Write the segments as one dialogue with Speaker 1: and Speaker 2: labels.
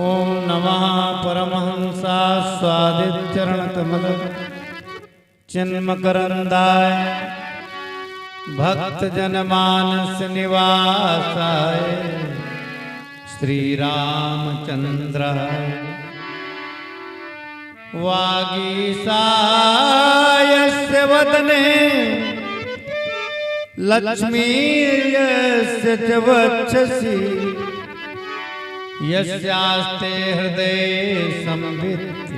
Speaker 1: ओम नमः परमहंसा स्वादिचरणकमल चिन्मकरंदाय भक्त जनमानस निवासाय श्री रामचंद्राय वागीसायस्य वदने लक्ष्मीर्यस्य च वक्षसि यस्यास्ते हृदये संवित्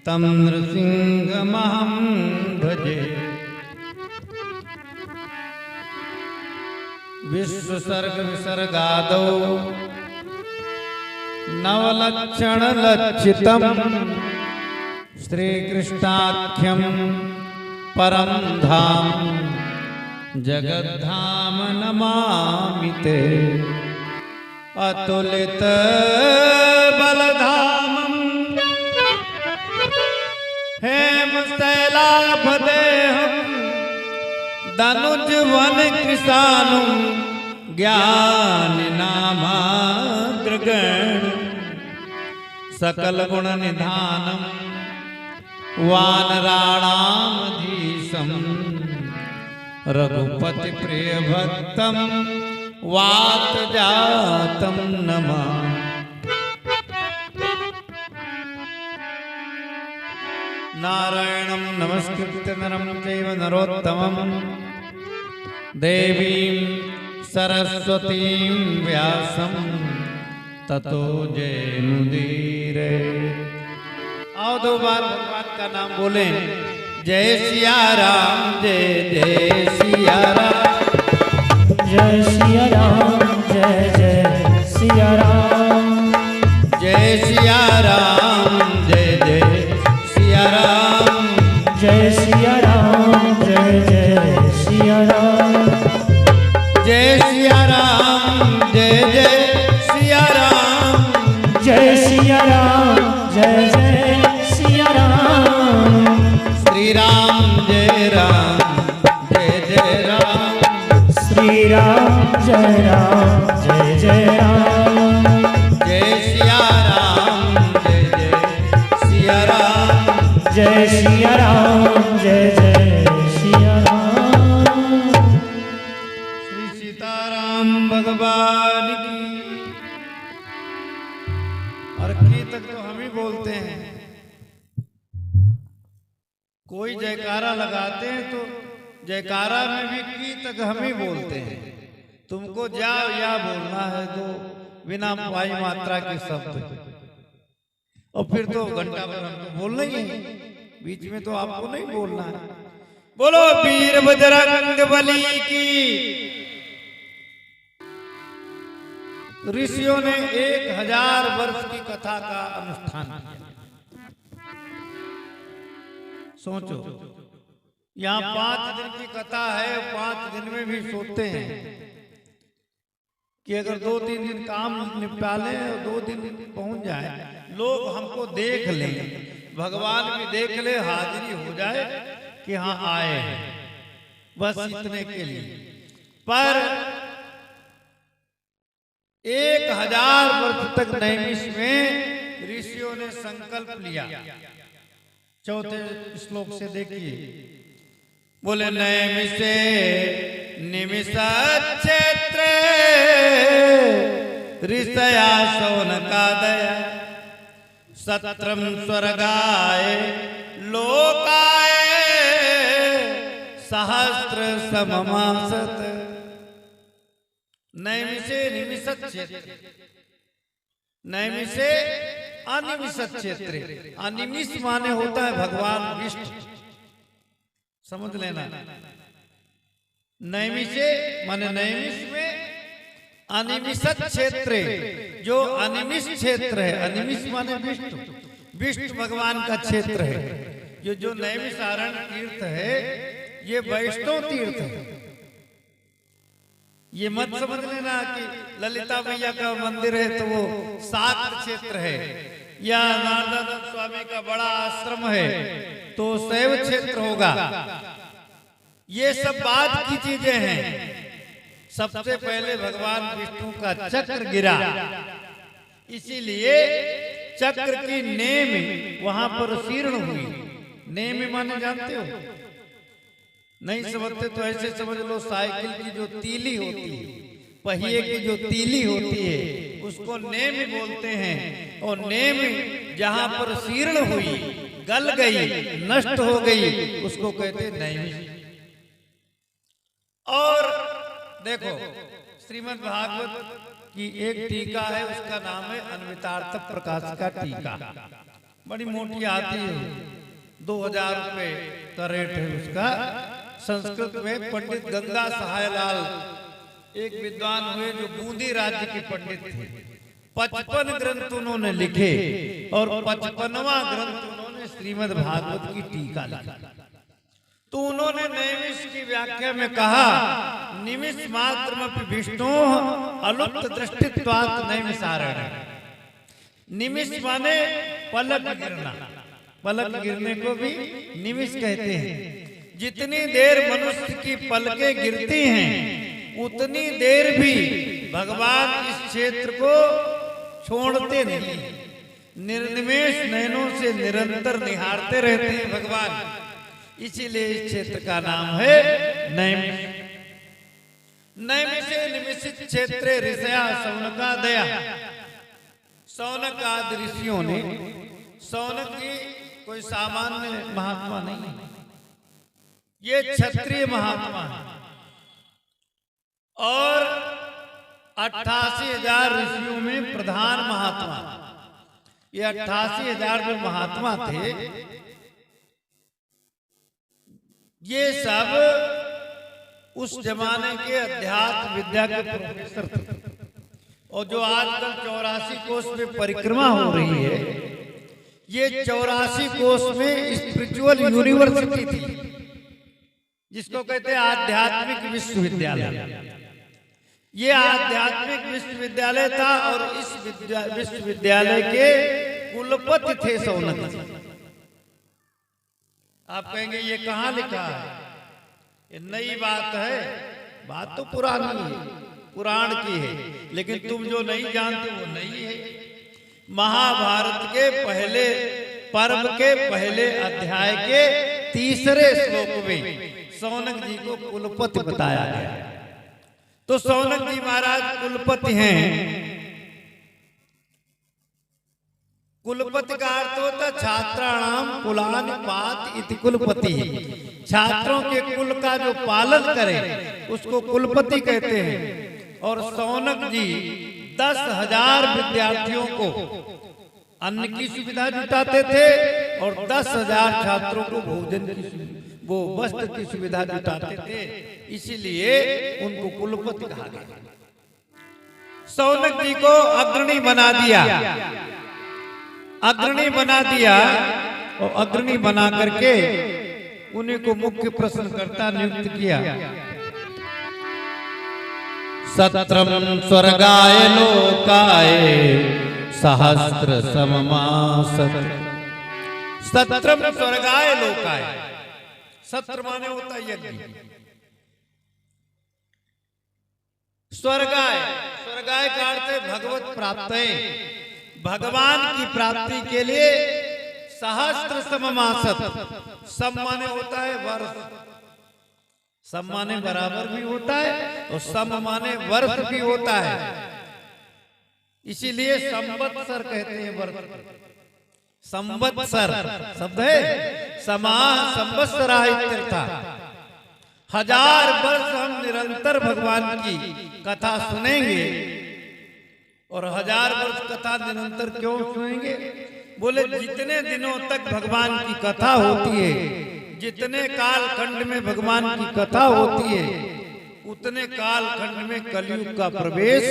Speaker 1: तं नृसिंहमहं भजे। विश्वसर्ग विसर्गादौ नवलक्षणलक्षितं श्रीकृष्णाख्यं परं धाम जगद्धाम नमामि ते। अतुलित बलधामं हेमशैलाभदेहं दनुजवन कृशानुं ज्ञानिनामाग्रगण्यं सकल गुण निधानं वानराणामधीशं रघुपति प्रिय भक्तं वात जातं नमामि। नारायणं नमस्कृत्य नरं चैव नरोत्तमं देवीं सरस्वतीं व्यासं ततो जयमुदीरये। आओ दो बार भगवान का नाम बोलें। जय सिया राम, जय जय सिया राम,
Speaker 2: जय सिया राम, जय जय सिया राम,
Speaker 1: जय सिया राम, जय जय सिया राम,
Speaker 2: जय सिया राम, जय जय सिया राम,
Speaker 1: जय सिया राम, जय जय सिया राम,
Speaker 2: जय सिया राम, जय जय सिया राम।
Speaker 1: श्री राम जय राम, जय जय राम,
Speaker 2: श्री राम जय राम, जय जय राम,
Speaker 1: जय सिया राम, जय जय सिया राम,
Speaker 2: जय सिया राम, जय जय सिया राम।
Speaker 1: श्री सीताराम भगवान की। और की तक तो हम ही बोलते हैं। कोई जयकारा लगाते हैं तो जयकारा में भी की तक हम ही बोलते हैं। तुमको जा या बोलना है तो बिना वाई मात्रा के शब्द, और फिर तो घंटा भर हमको बोलना ही है, बीच में तो आपको नहीं बोलना है। बोलो वीर बजरंग बली की। ऋषियों ने 1000 वर्ष की कथा का अनुष्ठान किया। सोचो, यहाँ 5 दिन की कथा है, 5 दिन में भी सोचते हैं कि अगर 2-3 दिन काम निपटा लें और 2 दिन पहुंच जाए, लोग हमको देख लें, भगवान भी देख ले, हाजिरी हो जाए कि हाँ आए हैं, बस इतने के लिए। पर 1000 वर्ष तक नैमिष में ऋषियों ने संकल्प लिया। 4थे श्लोक से देखिए। बोले नैमिषे निमिषा क्षेत्रे ऋषया शौनकादय सत्रम स्वर्गाय लोकाय सहस्र सममासत। नैमिषे निमिषत क्षेत्र, नैमिषे अनिमिषत क्षेत्र। अनिमिष माने होता है भगवान विष्णु, समझ लेना। नैमिषे माने नैमिष में अनिमिषत क्षेत्र, जो अनिमिष क्षेत्र है। अनिमिष माने विष्णु, विष्णु भगवान का क्षेत्र है। जो नैमिषारण्य तीर्थ है ये वैष्णव तीर्थ है। ये मत समझ लेना कि ललिता मैया का मंदिर है तो वो शाक्त क्षेत्र है, या नारदानंद स्वामी का बड़ा आश्रम है तो शैव क्षेत्र होगा। ये सब बात की चीजें हैं। सबसे पहले भगवान विष्णु का चक्र गिरा, इसीलिए चक्र की नेम वहां पर शीर्ण हुई। नेम माने जानते हो? नहीं समझते तो ऐसे समझ लो, साइकिल की जो तीली होती है, पहिए की जो तीली होती है, उसको नेम बोलते हैं। और नेम जहां पर शीर्ण हुई, गल गई, नष्ट हो गई, उसको कहते हैं नैमिष। और देखो श्रीमद् भागवत की एक टीका है, उसका नाम है अन्वितार्थ प्रकाशिका टीका। बड़ी मोटी आती है, 2000 रुपए का रेट है उसका। संस्कृत में पंडित गंगा सहायलाल एक विद्वान हुए जो बूंदी राज्य के पंडित थे। 55 ग्रंथ उन्होंने लिखे और 55वां ग्रंथ उन्होंने श्रीमद् भागवत की टीका लिखा। तो उन्होंने नैमिष की व्याख्या में कहा, निमिष मात्रमपि विष्णु अलुप्त दृष्टित्वात् नैमिषारण्य। निमिष माने पलक गिरना, पलक गिरने को भी निमिष कहते हैं। जितनी देर मनुष्य की पलकें गिरती हैं, उतनी देर भी भगवान इस क्षेत्र को छोड़ते नहीं, निर्निमेष नयनों से निरंतर निहारते रहते हैं भगवान। इसीलिए इस क्षेत्र का नाम है नैमिष। नैमिषे निमिषित क्षेत्रे ऋषया सौनकादया। सौनक आदि ऋषियों ने, सौनक जी कोई सामान्य महात्मा नहीं, ये क्षत्रिय महात्मा है। और 88,000 ऋषियों में प्रधान महात्मा, ये 88,000 जो महात्मा थे, ये सब उस जमाने के अध्यात्म विद्या के प्रोफेसर थे। और जो आजकल 84 कोष में परिक्रमा हो रही है, ये 84 कोष में स्पिरिचुअल यूनिवर्सिटी थी, जिसको कहते हैं आध्यात्मिक विश्वविद्यालय। ये आध्यात्मिक विश्वविद्यालय था और इस विश्वविद्यालय के कुलपति थे सौनक जी। आप कहेंगे ये कहाँ लिखा है? ये नई बात है। बात तो पुरानी है, पुराण की है, लेकिन तुम जो नहीं जानते वो नहीं है। महाभारत के पहले पर्व के पहले अध्याय के 3रे श्लोक में सौनक जी को कुलपति बताया गया। तो सौनक जी महाराज कुलपति हैं। कुलपति का अर्थ होता छात्राणाम कुलानि पात इति कुलपति। छात्रों के कुल का जो पालन करे उसको कुलपति कहते हैं। और सौनक जी 10,000 विद्यार्थियों को अन्न की सुविधा जुटाते थे और 10,000 छात्रों को भोजन की, वो वस्त्र की सुविधा जुटाते थे। इसीलिए उनको कुलपति कहा गया। सौनक जी को अग्रणी बना दिया, अग्रणी बना दिया। और अग्रणी बना करके उन्हीं को मुख्य प्रश्नकर्ता नियुक्त किया। सत्रम स्वर्गाय लोकाय सहस्त्र सममासत। सत्रम स्वर्गाय लोकाय, सत्र माने होता यज्ञ। स्वर्गाय, स्वर्गाय का अर्थ है भगवत प्राप्त, भगवान की प्राप्ति के लिए सहस्त्र सममासत। सम माने होता है वर्ष, सम माने बराबर भी होता है और सम माने वर्ष भी होता है। इसीलिए संवत्सर कहते हैं वर्ष। संवत्सर शब्द है समाह संवत्सरा इत्यर्था। 1000 वर्ष हम निरंतर भगवान की कथा सुनेंगे। और 1000 वर्ष कथा निरंतर क्यों सुनेंगे? बोले जितने दिनों तक भगवान की कथा होती है, जितने काल खंड में भगवान की कथा होती है, उतने काल खंड में कलयुग का प्रवेश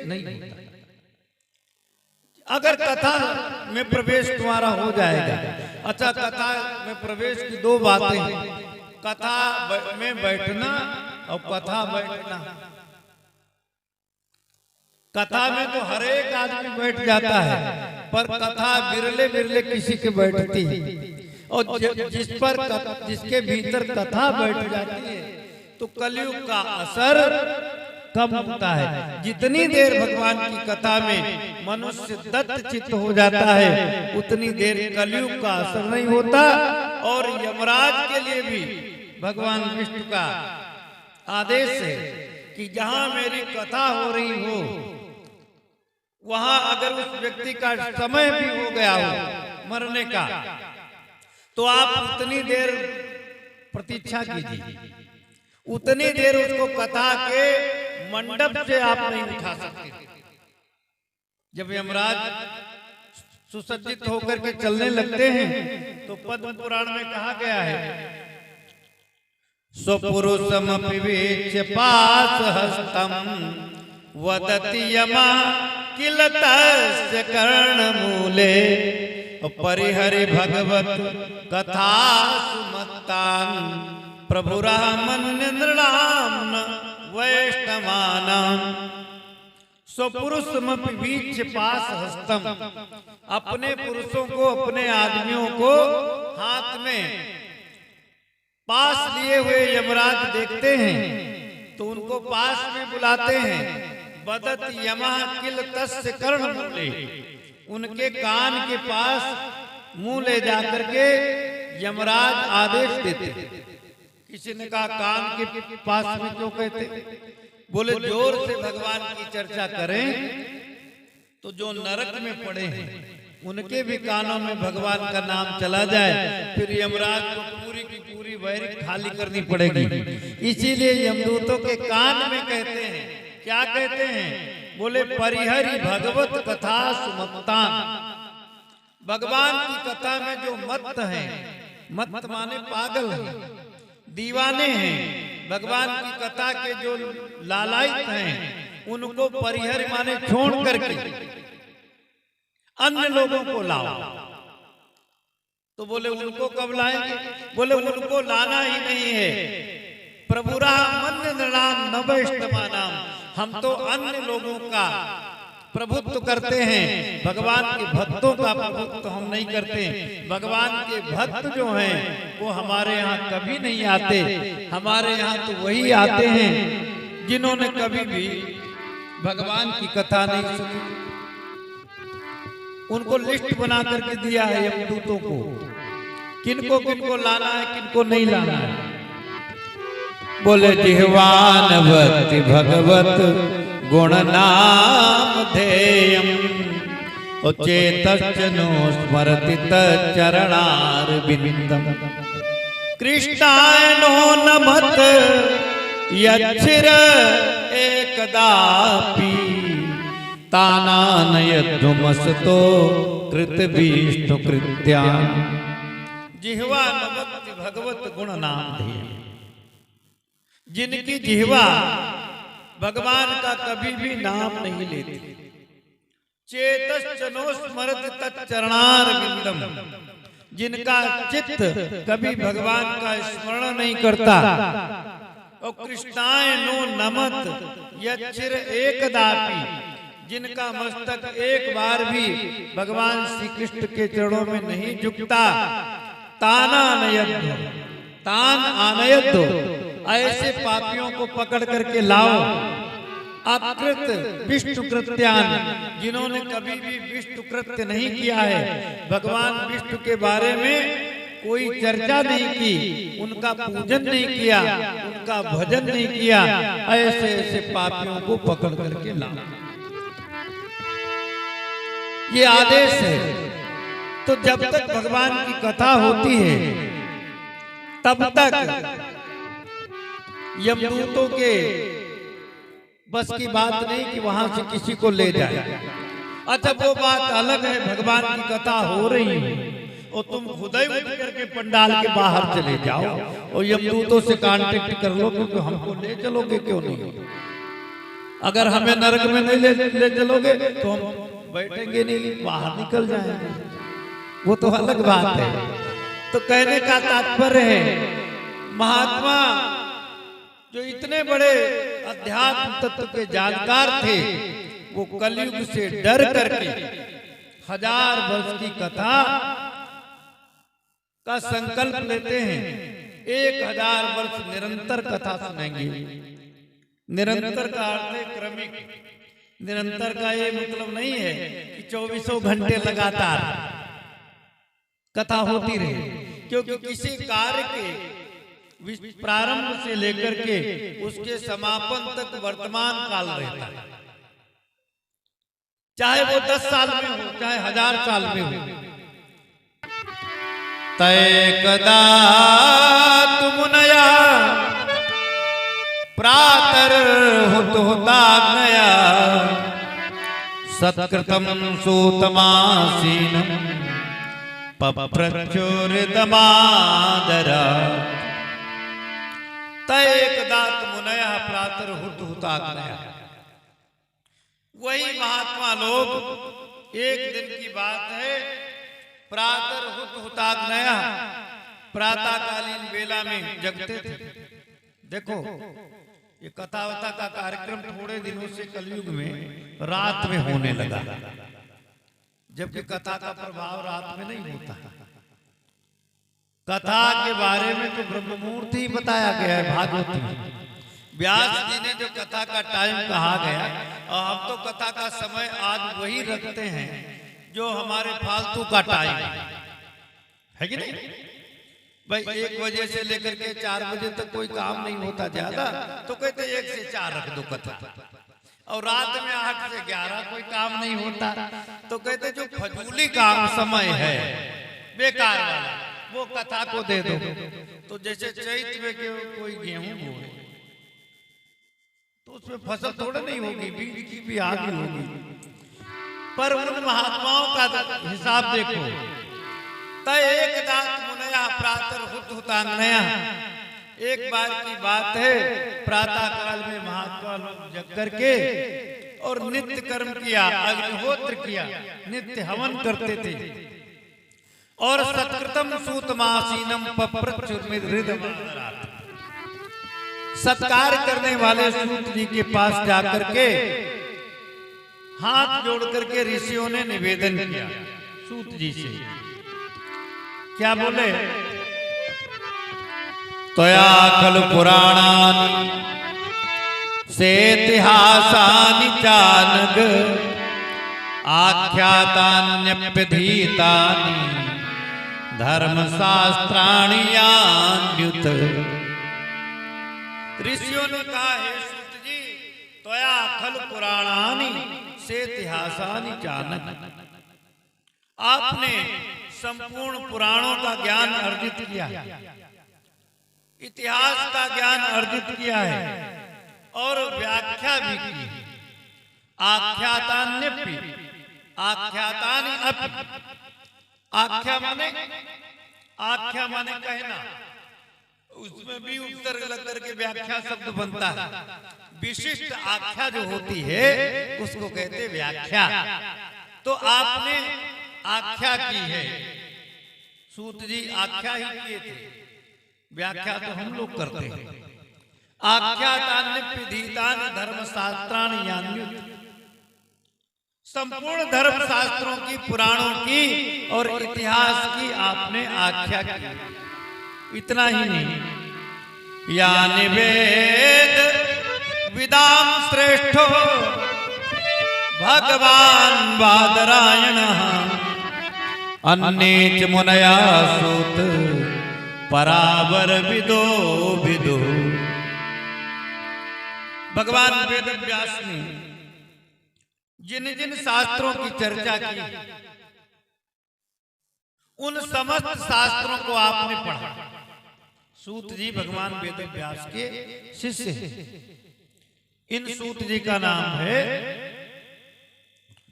Speaker 1: नहीं होता। अगर कथा में प्रवेश तुम्हारा हो जाएगा। अच्छा, कथा में प्रवेश की 2 बातें हैं, कथा में बैठना और कथा बैठना। कथा में तो हर एक आदमी बैठ जाता है, पर कथा बिरले बिरले किसी के बैठती है। और जिसके भीतर कथा बैठ जाती है तो कलयुग का असर कम होता है। जितनी देर भगवान की कथा में मनुष्य दत्त चित्त हो जाता है उतनी देर कलयुग का असर नहीं होता। और यमराज के लिए भी भगवान विष्णु का आदेश है कि जहां मेरी कथा हो रही हो वहां अगर उस व्यक्ति का समय भी हो गया हो मरने का तो आप उतनी देर प्रतीक्षा कीजिए, उतनी देर उसको कथा के मंडप से आप नहीं उठा सकते। जब यमराज सुसज्जित होकर के चलने लगते हैं तो पद्म पुराण में कहा गया है स्वपुरुषमपि विवेच्य पास हस्तम वदति यमा किल तस्य कर्णमूले परिहरि भगवत कथा सुमत्तां प्रभुरामन नृणाम वैष्णवानां स्वपुरुषमपि वीच्य पास हस्तम। अपने पुरुषों को अपने आदमियों को हाथ में पास लिए हुए यमराज देखते हैं तो उनको पास में बुलाते हैं। बदत यमा किल तस्य कर्णमूले, उनके कान के पास मुंह ले जाकर के यमराज आदेश देते। किसी ने कहा कान के पास में क्यों कहते? बोले जोर से भगवान की चर्चा करें तो जो नरक में पड़े हैं उनके भी कानों में भगवान का नाम चला जाए, फिर यमराज को पूरी की पूरी वैरी खाली करनी पड़ेगी। इसीलिए यमदूतों के कान में कहते हैं, क्या कहते हैं? बोले परिहरि भगवत कथा सुमत्तां। भगवान की कथा में जो मत्त हैं, मत्त माने पागल हैं, दीवाने हैं, भगवान की कथा के जो लालायित हैं उनको परिहर माने छोड़ करके अन्य लोगों को लाओ। तो बोले उनको कब लाएंगे? बोले उनको लाना ही नहीं है। प्रभुरामन नृणाम न वैष्णवानाम, हम तो अन्य लोगों का प्रभुत्व करते हैं, भगवान के भक्तों का प्रभुत्व हम नहीं करते। भगवान के भक्त जो हैं वो हमारे यहाँ कभी नहीं आते। हमारे यहाँ तो वही आते हैं जिन्होंने कभी भी भगवान की कथा नहीं सुनी। उनको लिस्ट बना करके दिया है यमदूतों को, किनको किनको लाना है, किनको नहीं लाना है। बोले जिह्वानवति भगवत गुण नाम ध्येयम् चेतश्च नो स्मरति तच्चरणारविन्दम् कृष्णाय नो नमत यच्छिर एकदापि तानानयध्वमसतो कृतविष्णु कृत्याम्। जिह्वानवति भगवत गुण नाम ध्येयम्, जिनकी जिह्वा भगवान का कभी भी नाम नहीं लेती। चेतश्च नो स्मरति तच्चरणारविन्दम्, जिनका चित्त कभी भगवान का स्मरण नहीं करता। और कृष्णाय नो नमत यच्छिर एकदापि, जिनका मस्तक एक बार भी भगवान श्री कृष्ण के चरणों में नहीं झुकता। तानानयध्व, तान आनयध्व, ऐसे पापियों को पकड़ करके लाओ। अकृत विष्णु कृत्यान, जिन्होंने कभी भी विष्णु कृत्य नहीं किया है, भगवान विष्णु के बारे में कोई चर्चा नहीं की, उनका पूजन नहीं किया, उनका भजन नहीं किया, ऐसे ऐसे पापियों को पकड़ करके लाओ। ये आदेश है। तो जब तक भगवान की कथा होती है तब तक यमदूतों के बस की बात नहीं कि वहां से किसी को ले जाए। अच्छा वो बात अलग है, भगवान की कथा हो रही है और तुम खुद ही उठ करके पंडाल के बाहर चले जाओ और यमदूतों से कांटेक्ट कर लो क्योंकि हमको ले चलोगे क्यों नहीं? अगर हमें नरक में नहीं ले चलोगे तो हम बैठेंगे नहीं, बाहर निकल जाएंगे, वो तो अलग बात है। तो कहने का तात्पर्य है महात्मा जो इतने बड़े अध्यात्म तत्व के जानकार थे वो कलयुग से डर करके 1000 वर्ष की कथा का संकल्प लेते हैं। 1000 वर्ष निरंतर कथा सुनेंगे। निरंतर का अर्थ है क्रमिक। निरंतर का ये मतलब नहीं है कि 24 घंटे लगातार कथा होती रहे, क्योंकि किसी कार्य के प्रारंभ से लेकर के उसके समापन तक वर्तमान काल रहता है, चाहे वो 10 साल में हो चाहे 1000 साल में हो। तय कदा तुमुनया प्रातर हुताग्नया सत्कृतम सूतमासीनम पप्रचोरितमादरा। तय कदा तुमुनया प्रातर हुताग्नया, वही महात्मा लोग एक दिन की बात है, प्रातर हुताग्नया प्रातःकालीन बेला में जगते थे। देखो ये कथा वथा का कार्यक्रम थोड़े दिनों से कलयुग में रात में होने लगा, जबकि कथा का प्रभाव रात में नहीं होता। कथा के बारे में तो ब्रह्ममुहूर्त ही बताया गया है भागवत में। व्यास जी ने जो कथा का टाइम कहा गया, और हम तो कथा का समय आज वही रखते हैं जो हमारे फालतू का टाइम है कि नहीं। भाई 1 बजे से लेकर के 4 बजे तक कोई काम नहीं होता ज्यादा, तो कहते 1 से 4 रख दो कथा, और रात में 8 से 11 कोई काम नहीं होता, तो कहते जो फजूली काम समय है बेकार वाला वो कथा को दे दो। तो जैसे चैत में कोई गेहूं बोए तो उसमें फसल थोड़ा नहीं होगी, बीज की भी आगे होगी, पर उन महात्माओं का हिसाब देखो। तय एक दात मुनया प्रातर हुताग्नया, एक बार की बात है, प्रातः काल में महात्मा लोग जग करके और नित्य कर्म किया, अग्निहोत्र किया, नित्य हवन करते थे, और सत्कृतम सूतमासीनम पप्रचुर्मिदृदमादरा, सत्कार करने वाले सूत जी के पास जाकर के हाथ जोड़ करके ऋषियों ने निवेदन किया सूत जी से। क्या बोले? त्वया खलु पुराणानि सेतिहासानि चानघ आख्यातान्यप्यधीतानि धर्मशास्त्राणि यान्युत। ऋषियों ने कहा, हे सूत जी, त्वया खलु पुराणानि सेतिहासानि चानघ, आपने संपूर्ण पुराणों का ज्ञान अर्जित किया है, इतिहास का ज्ञान अर्जित किया है, और व्याख्या भी की है। आख्यातान्यपि, आख्यातानि अपि, आख्या माने कहना, उसमें भी उपसर्ग लग करके व्याख्या शब्द बनता है। विशिष्ट आख्या जो होती है उसको कहते व्याख्या। तो आपने आख्या की है, सूत जी आख्या ही किए थे, व्याख्या तो हम लोग करते हैं। आख्यातान्यप्यधीतानि धर्मशास्त्राणि यान्युत, संपूर्ण धर्म शास्त्रों की, पुराणों की और इतिहास की आपने आख्या की। इतना ही नहीं, यानि वेद विदाम श्रेष्ठो भगवान बादरायणः अन्ये च मुनया सूत परावर विदो विदो। भगवान वेद व्यास ने जिन जिन शास्त्रों की चर्चा की, उन समस्त शास्त्रों को आपने पढ़ा। सूत जी भगवान वेद व्यास के शिष्य हैं। इन सूत जी का नाम है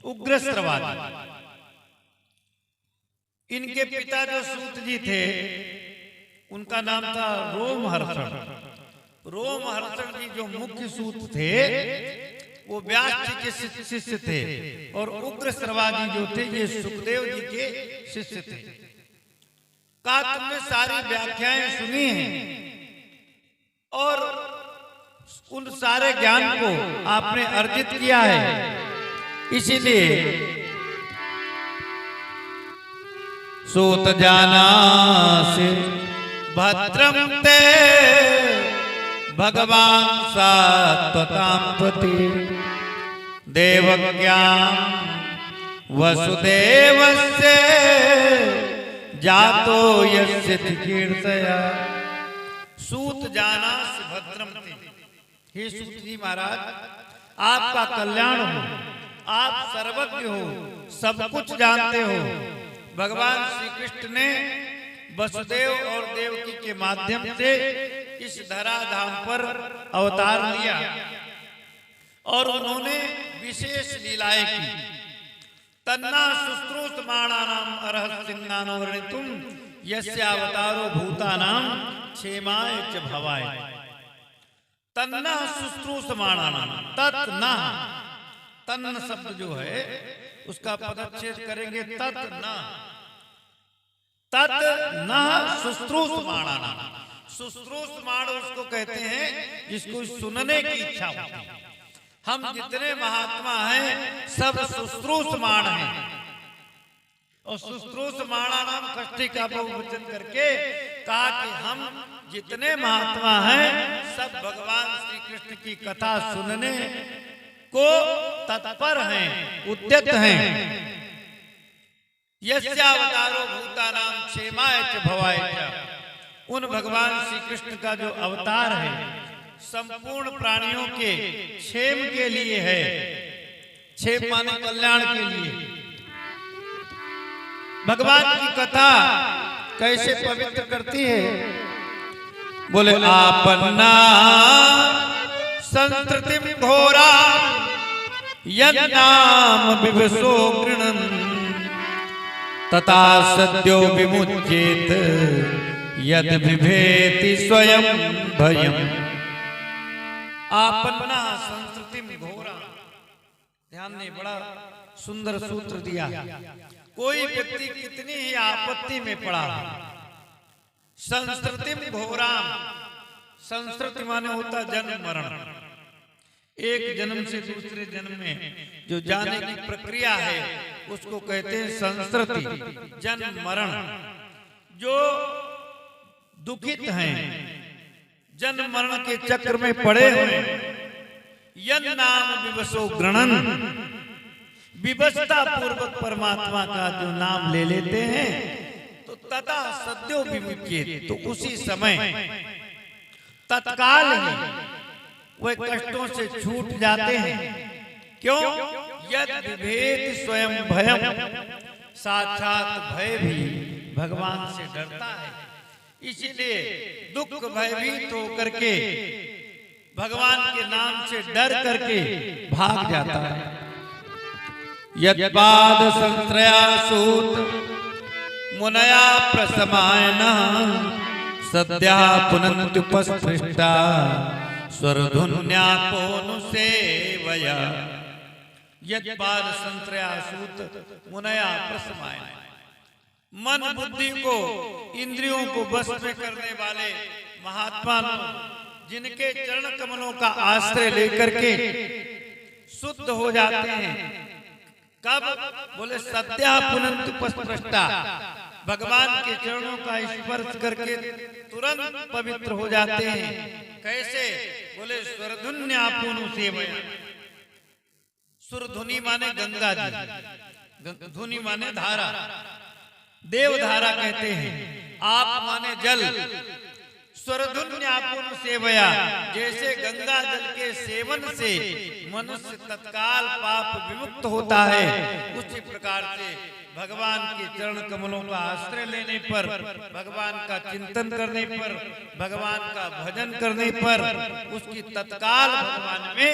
Speaker 1: उग्रश्रवादी। इनके पिता जो सूत जी थे उनका नाम था रोमहर्षण। रोमहर्षण जी जो मुख्य सूत थे वो व्यास जी के शिष्य थे, और उग्रश्रवादी जो थे ये सुखदेव जी के शिष्य थे। का तुमने सारी व्याख्याएं सुनी हैं और उन सारे ज्ञान को आपने अर्जित किया है, इसीलिए सूत जानासि भद्रम ते भगवान सात्वतां प्रति देवक्यां वसुदेवस्य जातो यस्य कीर्तया। सूत जानास भद्रम ते। हे सूत जी महाराज, आपका कल्याण हो, आप सर्वज्ञ हो, सब कुछ जानते हो। भगवान श्री कृष्ण ने वसुदेव और देवकी के माध्यम से इस धराधाम पर अवतार लिया और उन्होंने विशेष लीलाएं की। तन्ना शुश्रूषमाणानाम अर्हसिंहानो वर्णितुम यस्यावतारो भूतानाम क्षेमाय च भवाय। तन्ना शुश्रूषमाणानाम, तत्ना, तन्न शब्द जो है उसका पदच्छेद करेंगे तत्ना, तत्ना शुश्रूषमाणानाम। शुश्रूषमाण उसको कहते हैं जिसको सुनने की इच्छा होती है। हम जितने महात्मा हैं सब शुश्रूषमाण हैं, और शुश्रूषमाणानाम षष्ठी का बहुवचन करके कहा कि हम जितने महात्मा हैं सब भगवान श्री कृष्ण की कथा सुनने को तत्पर हैं, उद्यत हैं। यस्यावतारो भूतानां क्षेमाय च भवाय च। उन भगवान श्री कृष्ण का जो अवतार है संपूर्ण प्राणियों के क्षेम के लिए है। क्षेम माने कल्याण के लिए। भगवान की कथा कैसे पवित्र करती है? बोले आपन्ना संस्कृतिम घोरा यन्नाम विवसो गृणन् तथा सद्यो विमुच्येत यद विभेति स्वयं भयम्। आपन्ना संस्कृतिम घोरा। ध्यान ने बड़ा सुंदर सूत्र दिया। कोई व्यक्ति कितनी ही आपत्ति में पड़ा, संस्कृतिम घोरा, संस्कृति माने होता जन्म मरण। एक जन्म से दूसरे जन्म में जो जाने की प्रक्रिया है उसको कहते हैं संस्कृति, जन्म मरण। जो दुखित हैं, जन्म मरण के चक्र में पड़े हुए, यन नाम विवसो गृणन, विवशता पूर्वक परमात्मा का जो नाम ले लेते हैं तो तथा सद्यो विमुच्येत, तो उसी समय तत्काल ही वे कष्टों से छूट जाते हैं। क्यों? यद विभेद स्वयं भयम, साक्षात भय भी भगवान से डरता है। इसीलिए दुख भयभीत होकर के भगवान के नाम से डर करके भाग जाता है। यत्पाद संश्रया सूत मुनया प्रसमायन सद्या पुनन्त्युपस्पृष्टा स्वरधुन्यापोनुसेवया। यत्पाद संश्रया सूत मुनया प्रसमायन। मन बुद्धि को इंद्रियों को बस में करने वाले महात्मा जिनके चरण कमलों का आश्रय लेकर के शुद्ध हो जाते हैं। कब? बोले सद्या पुनन्त्युपस्पृष्टा, भगवान के चरणों का स्पर्श करके तुरंत पवित्र हो जाते हैं। कैसे? बोले स्वरधुन्यापोनुसेवया। सुरधुनि माने गंगा जी, धुनि माने धारा, देवधारा कहते हैं। आप माने जल, स्वरधुन्यापोनुसेवया, जैसे गंगा जल के सेवन से मनुष्य तत्काल पाप विमुक्त होता है, उसी प्रकार से भगवान के चरण कमलों का आश्रय लेने पर, भगवान का चिंतन करने पर, भगवान का भजन करने पर उसकी तत्काल भगवान में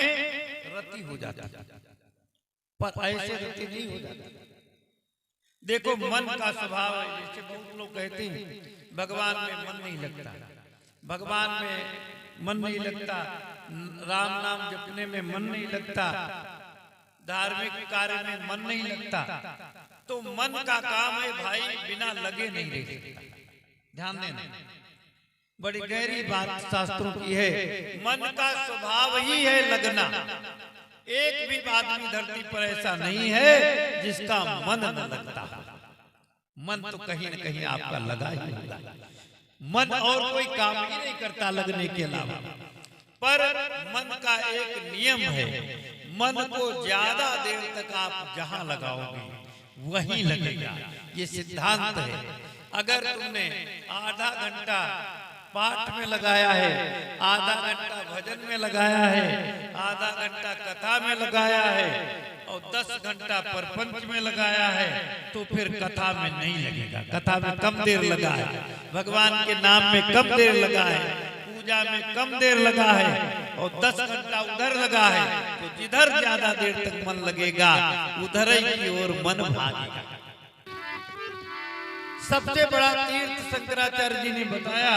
Speaker 1: रति हो जाती है। पर ऐसे रति नहीं हो जाती। देखो मन का स्वभाव है। जैसे बहुत लोग कहते हैं भगवान में मन नहीं लगता, भगवान में मन नहीं लगता, राम नाम जपने में मन नहीं लगता, धार्मिक कार्य में मन नहीं लगता। तो मन का काम है भाई, बिना लगे नहीं रह सकता। ध्यान देना, बड़ी गहरी बात शास्त्रों की है। मन का स्वभाव ही है लगना। एक भी आदमी धरती पर ऐसा नहीं है जिसका मन न लगता। मन तो कहीं न कहीं आपका लगा ही होगा। मन और कोई काम ही नहीं करता लगने के अलावा। पर मन का एक नियम है, मन को ज्यादा देर तक आप जहां लगाओगे वहीं लगेगा। ये सिद्धांत है। अगर तुमने आधा घंटा पाठ में लगाया है, आधा घंटा भजन में लगाया है, आधा घंटा कथा में लगाया है और 10 घंटा परपंच में लगाया है, तो फिर कथा में नहीं लगेगा। कथा में कम देर लगा है, भगवान के नाम में कम देर लगा है, पूजा में कम देर लगा है और 10 घंटा उधर लगा है, तो जिधर ज्यादा देर तक मन लगेगा उधर ही की ओर मन भागेगा। सबसे बड़ा तीर्थ शंकराचार्य जी ने बताया,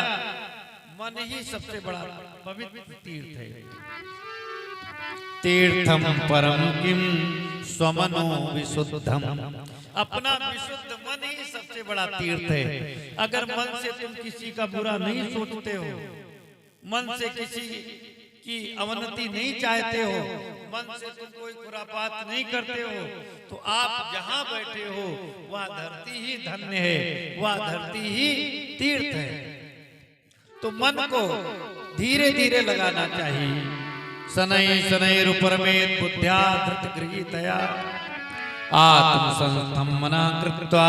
Speaker 1: मन ही सबसे बड़ा पवित्र तीर्थ है। तीर्थम परम किम स्वमनो विशुद्धम, अपना विशुद्ध मन ही सबसे बड़ा तीर्थ है। अगर मन से तुम किसी का बुरा नहीं सोचते हो, मन से किसी की अवनति नहीं चाहते हो, मन से तुम कोई खुरापात नहीं करते हो, तो आप जहां बैठे हो वह धरती ही धन्य है, वह धरती ही तीर्थ है। तो मन को धीरे धीरे लगाना चाहिए। शनै शनैरुपरमेत बुद्ध्या धृत गृहीतया आत्म संस्थम मना कृत्वा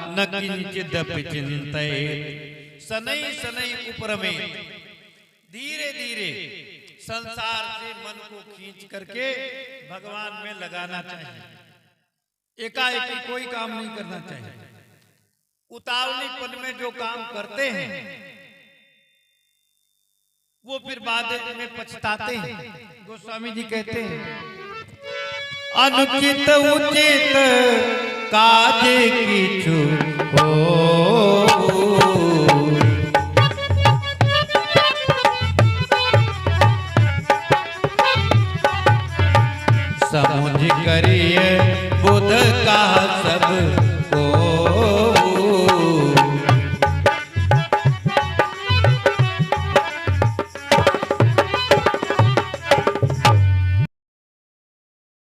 Speaker 1: न किंचिदपि चिंतयेत्। शनै शनै उपरमेत, धीरे धीरे संसार से मन को खींच करके भगवान में लगाना चाहिए। एकाएकी कोई काम नहीं करना चाहिए। उतावलीपन में जो काम करते हैं वो फिर बाद में पछताते हैं। गोस्वामी जी कहते हैं, अनुचित उचित काजे किछु हो, समुझ करिए बुध का सब को।